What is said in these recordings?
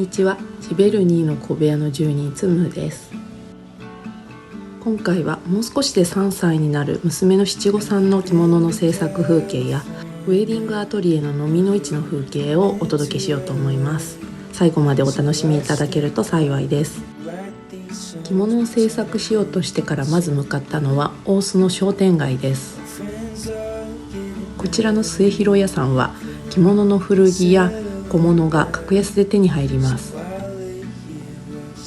にちは。ジベルニーの小部屋の住人つむです。今回はもう少しで3歳になる娘の七五三の着物の制作風景やウェディングアトリエの飲みの市の風景をお届けしようと思います。最後までお楽しみいただけると幸いです。着物を制作しようとしてからまず向かったのは大須の商店街です。こちらの末広屋さんは着物の古着や小物が格安で手に入ります。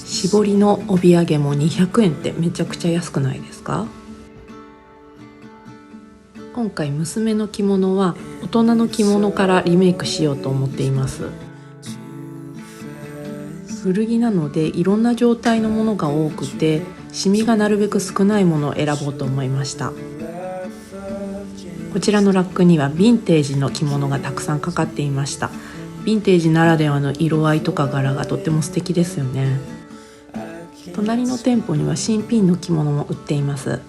絞りの帯揚げも200円ってめちゃくちゃ安くないですか？今回娘の着物は大人の着物からリメイクしようと思っています。古着なのでいろんな状態のものが多くて、シミがなるべく少ないものを選ぼうと思いました。こちらのラックにはヴィンテージの着物がたくさんかかっていました。ヴィンテージならではの色合いとか柄がとっても素敵ですよね。隣の店舗には新品の着物も売っています。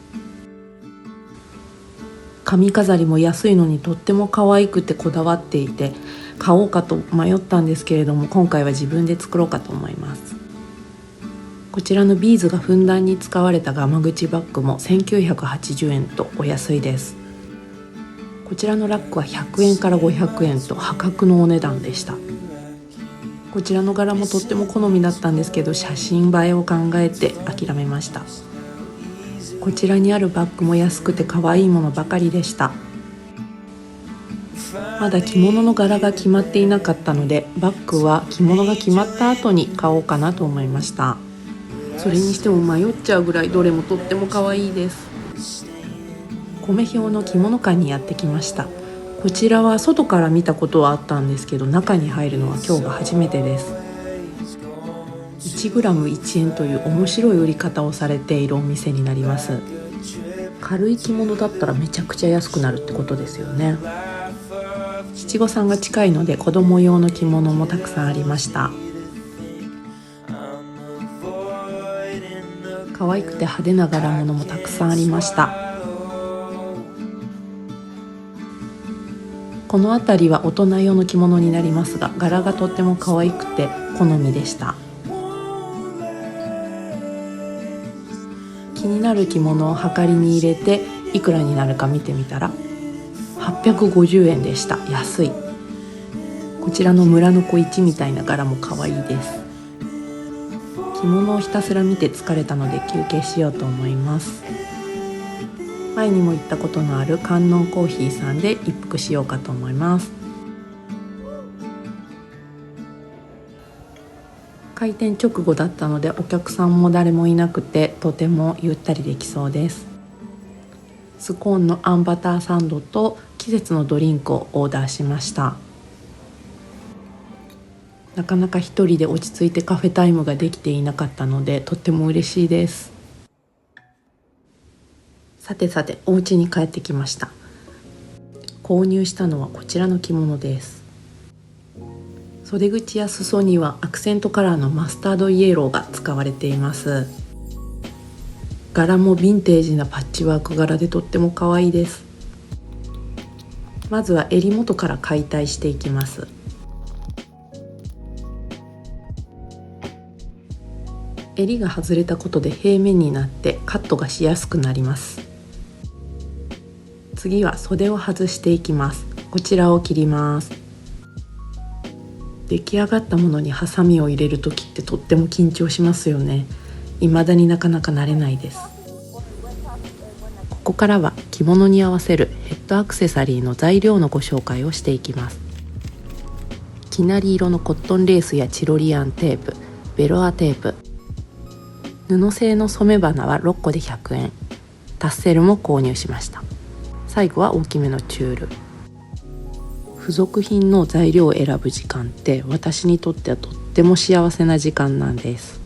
髪飾りも安いのにとっても可愛くてこだわっていて、買おうかと迷ったんですけれども、今回は自分で作ろうかと思います。こちらのビーズがふんだんに使われたガマ口バッグも1980円とお安いです。こちらのラックは100円から500円と破格のお値段でした。こちらの柄もとっても好みだったんですけど、写真映えを考えて諦めました。こちらにあるバッグも安くて可愛いものばかりでした。まだ着物の柄が決まっていなかったので、バッグは着物が決まった後に買おうかなと思いました。それにしても迷っちゃうぐらいどれもとっても可愛いです。米表の着物館にやってきました。こちらは外から見たことはあったんですけど、中に入るのは今日が初めてです。 1g1 円という面白い売り方をされているお店になります。軽い着物だったらめちゃくちゃ安くなるってことですよね。七五三が近いので子供用の着物もたくさんありました。可愛くて派手な柄物もたくさんありました。この辺りは大人用の着物になりますが、柄がとっても可愛くて好みでした。気になる着物を量りに入れていくらになるか見てみたら850円でした。安い。こちらの村の小市みたいな柄も可愛いです。着物をひたすら見て疲れたので休憩しようと思います。前にも行ったことのある観音コーヒーさんで一服しようかと思います。開店直後だったのでお客さんも誰もいなくて、とてもゆったりできそうです。スコーンのあんバターサンドと季節のドリンクをオーダーしました。なかなか一人で落ち着いてカフェタイムができていなかったのでとっても嬉しいです。さてお家に帰ってきました。購入したのはこちらの着物です。袖口や裾にはアクセントカラーのマスタードイエローが使われています。柄もヴィンテージなパッチワーク柄でとっても可愛いです。まずは襟元から解体していきます。襟が外れたことで平面になってカットがしやすくなります。次は袖を外していきます。こちらを切ります。出来上がったものにハサミを入れるときってとっても緊張しますよね。未だになかなか慣れないです。ここからは着物に合わせるヘッドアクセサリーの材料のご紹介をしていきます。生成り色のコットンレースやチロリアンテープ、ベロアテープ、布製の染め花は6個で100円、タッセルも購入しました。最後は大きめのチュール。付属品の材料を選ぶ時間って私にとってはとっても幸せな時間なんです。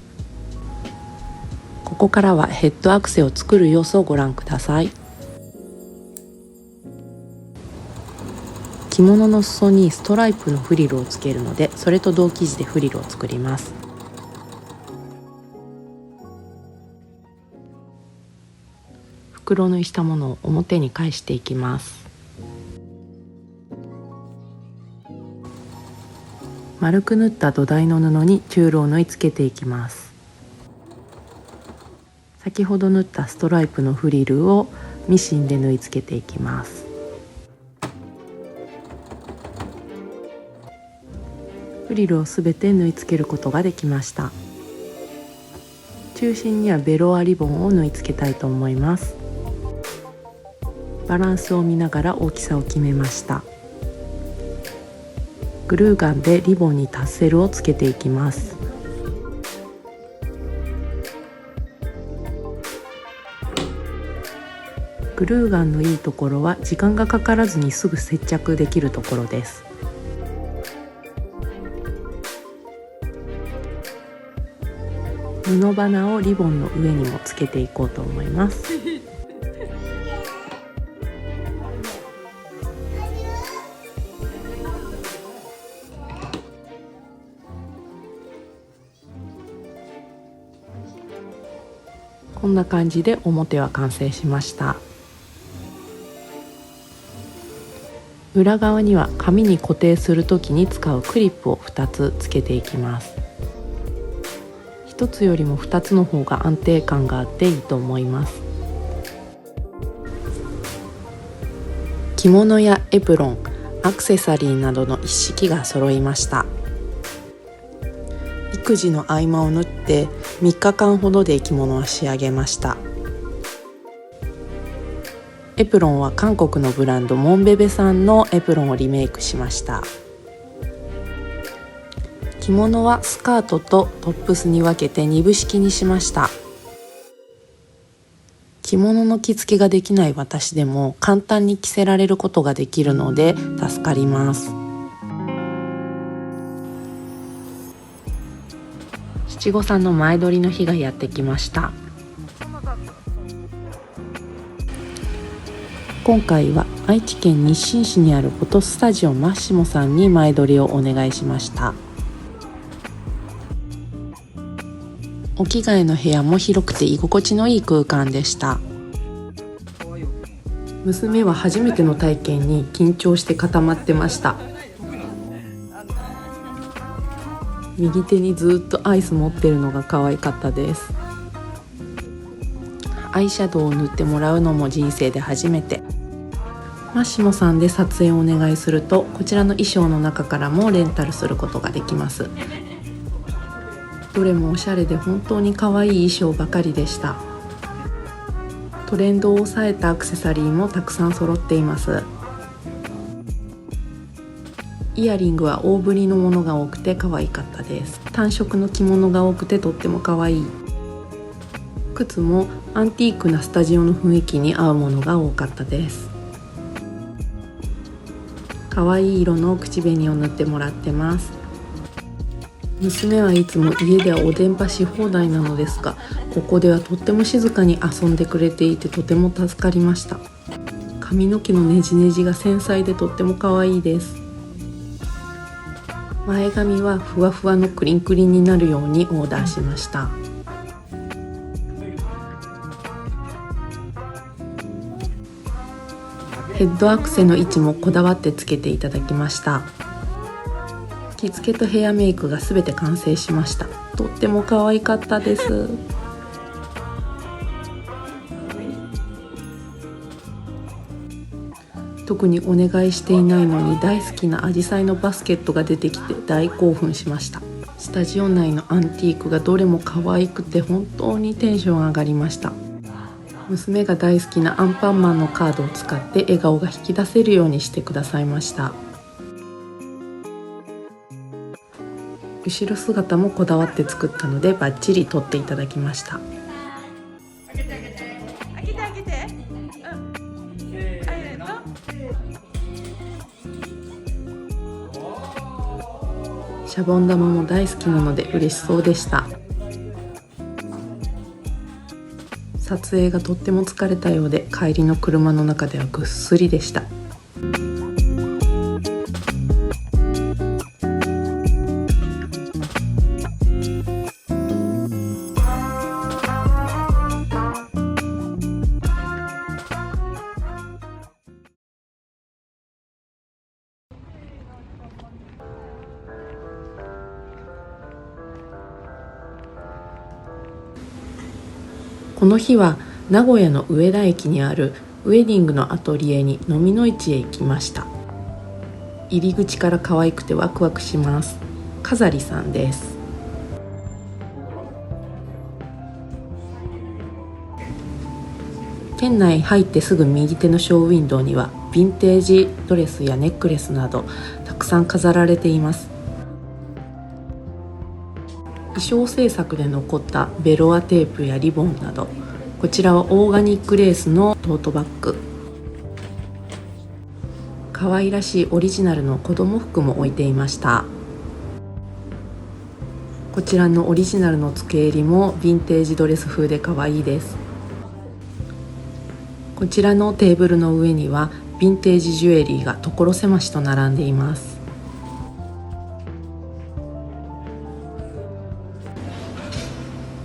ここからはヘッドアクセを作る様子をご覧ください。着物の裾にストライプのフリルをつけるので、それと同生地でフリルを作ります。袋縫いしたものを表に返していきます。丸く縫った土台の布にチュールを縫い付けていきます。先ほど縫ったストライプのフリルをミシンで縫い付けていきます。フリルをすべて縫い付けることができました。中心にはベロアリボンを縫い付けたいと思います。バランスを見ながら大きさを決めました。グルーガンでリボンにタッセルをつけていきます。グルーガンのいいところは時間がかからずにすぐ接着できるところです。布花をリボンの上にもつけていこうと思います。こんな感じで表は完成しました。裏側には紙に固定するときに使うクリップを2つつけていきます。1つよりも2つの方が安定感があっていいと思います。着物やエプロン、アクセサリーなどの一式が揃いました。育児の合間を縫って3日間ほどで着物は仕上げました。エプロンは韓国のブランドモンベベさんのエプロンをリメイクしました。着物はスカートとトップスに分けて2部式にしました。着物の着付けができない私でも簡単に着せられることができるので助かります。七五三の前撮りの日がやってきました。今回は愛知県日進市にあるフォトスタジオマッシモさんに前撮りをお願いしました。お着替えの部屋も広くて居心地のいい空間でした。娘は初めての体験に緊張して固まってました。右手にずっとアイス持ってるのが可愛かったです。アイシャドウを塗ってもらうのも人生で初めて。マッシモさんで撮影をお願いすると、こちらの衣装の中からもレンタルすることができます。どれもおしゃれで本当に可愛い衣装ばかりでした。トレンドを抑えたアクセサリーもたくさん揃っています。イヤリングは大ぶりのものが多くて可愛かったです。単色の着物が多くてとっても可愛い。靴もアンティークなスタジオの雰囲気に合うものが多かったです。可愛い色の口紅を塗ってもらってます。娘はいつも家ではおでんぱし放題なのですが、ここではとっても静かに遊んでくれていてとても助かりました。髪の毛のねじねじが繊細でとっても可愛いです。前髪はふわふわのクリンクリンになるようにオーダーしました。ヘッドアクセの位置もこだわってつけていただきました。着付けとヘアメイクがすべて完成しました。とっても可愛かったです。特にお願いしていないのに大好きなアジサイのバスケットが出てきて大興奮しました。スタジオ内のアンティークがどれも可愛くて本当にテンション上がりました。娘が大好きなアンパンマンのカードを使って笑顔が引き出せるようにしてくださいました。後ろ姿もこだわって作ったのでバッチリ撮っていただきました。シャボン玉も大好きなので嬉しそうでした。撮影がとっても疲れたようで帰りの車の中ではぐっすりでした。この日は名古屋の上田駅にあるウェディングのアトリエにのみの市へ行きました。入り口から可愛くてワクワクします。飾りさんです。店内入ってすぐ右手のショーウィンドウにはヴィンテージドレスやネックレスなどたくさん飾られています。衣装制作で残ったベロアテープやリボンなど、こちらはオーガニックレースのトートバッグ、可愛らしいオリジナルの子供服も置いていました。こちらのオリジナルの付け襟もヴィンテージドレス風で可愛いです。こちらのテーブルの上にはヴィンテージジュエリーが所狭しと並んでいます。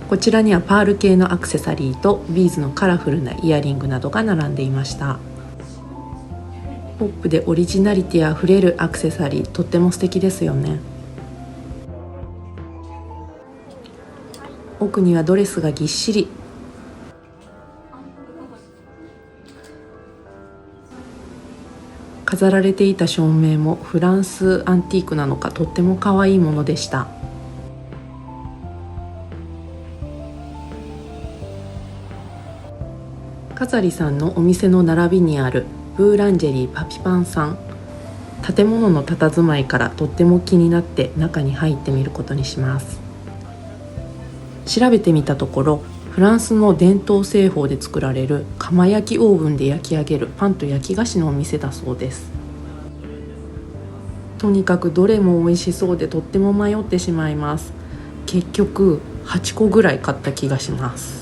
こちらにはパール系のアクセサリーとビーズのカラフルなイヤリングなどが並んでいました。ポップでオリジナリティあふれるアクセサリー、とっても素敵ですよね。奥にはドレスがぎっしり。飾られていた照明もフランスアンティークなのかとっても可愛いものでした。飾りさんのお店の並びにあるブーランジェリーパピパンさん、建物の佇まいからとっても気になって中に入ってみることにします。調べてみたところ、フランスの伝統製法で作られる窯焼きオーブンで焼き上げるパンと焼き菓子のお店だそうです。とにかくどれも美味しそうでとっても迷ってしまいます。結局8個ぐらい買った気がします。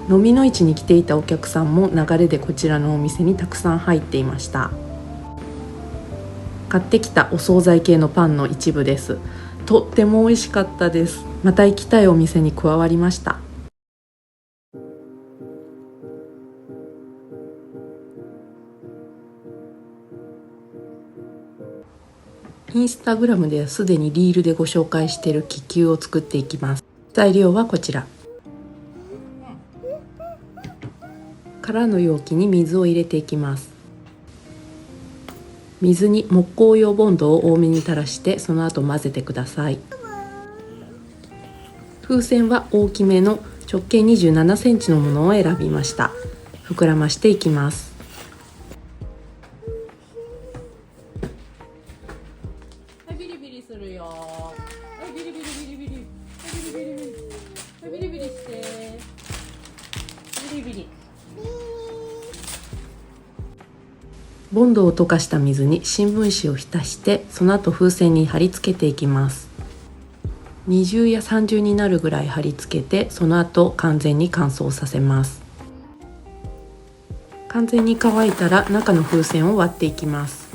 飲みの市に来ていたお客さんも流れでこちらのお店にたくさん入っていました。買ってきたお惣菜系のパンの一部です。とっても美味しかったです。また行きたいお店に加わりました。インスタグラムではすでにリールでご紹介している気球を作っていきます。材料はこちら。空の容器に水を入れていきます。水に木工用ボンドを多めに垂らして、その後混ぜてください。風船は大きめの直径27センチのものを選びました。膨らましていきます。ビリビリするよ。ビリビリビリビリ。ビリビリビリ。ビリビリして。ビリビリ。ボンドを溶かした水に新聞紙を浸して、その後風船に貼り付けていきます。二重や三重になるぐらい貼り付けて、その後完全に乾燥させます。完全に乾いたら中の風船を割っていきます。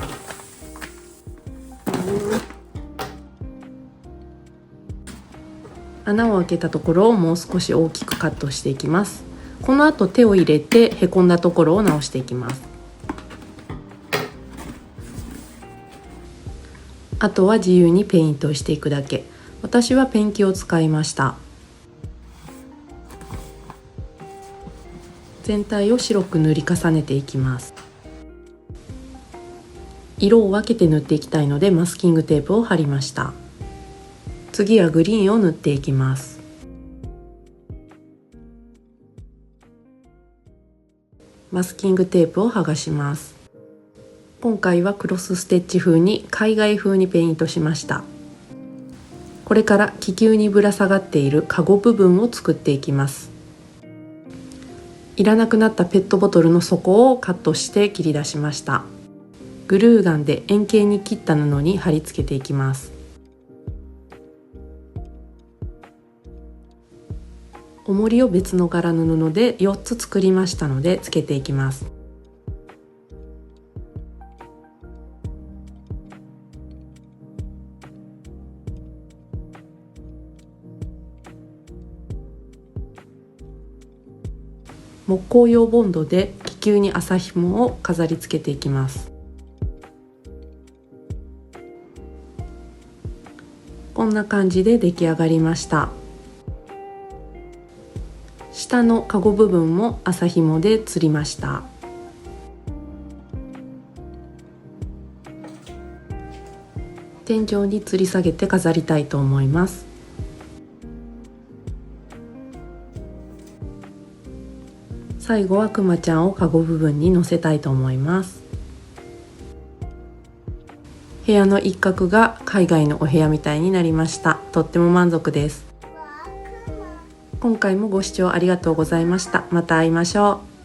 穴を開けたところをもう少し大きくカットしていきます。この後手を入れてへこんだところを直していきます。あとは自由にペイントをしていくだけ。私はペンキを使いました。全体を白く塗り重ねていきます。色を分けて塗っていきたいのでマスキングテープを貼りました。次はグリーンを塗っていきます。マスキングテープを剥がします。今回はクロスステッチ風に海外風にペイントしました。これから気球にぶら下がっているカゴ部分を作っていきます。いらなくなったペットボトルの底をカットして切り出しました。グルーガンで円形に切った布に貼り付けていきます。重りを別の柄の布で4つ作りましたのでつけていきます。木工用ボンドで気球に麻紐を飾り付けていきます。こんな感じで出来上がりました。下のカゴ部分も麻紐で吊りました。天井に吊り下げて飾りたいと思います。最後はくまちゃんをカゴ部分に乗せたいと思います。部屋の一角が海外のお部屋みたいになりました。とっても満足です。今回もご視聴ありがとうございました。また会いましょう。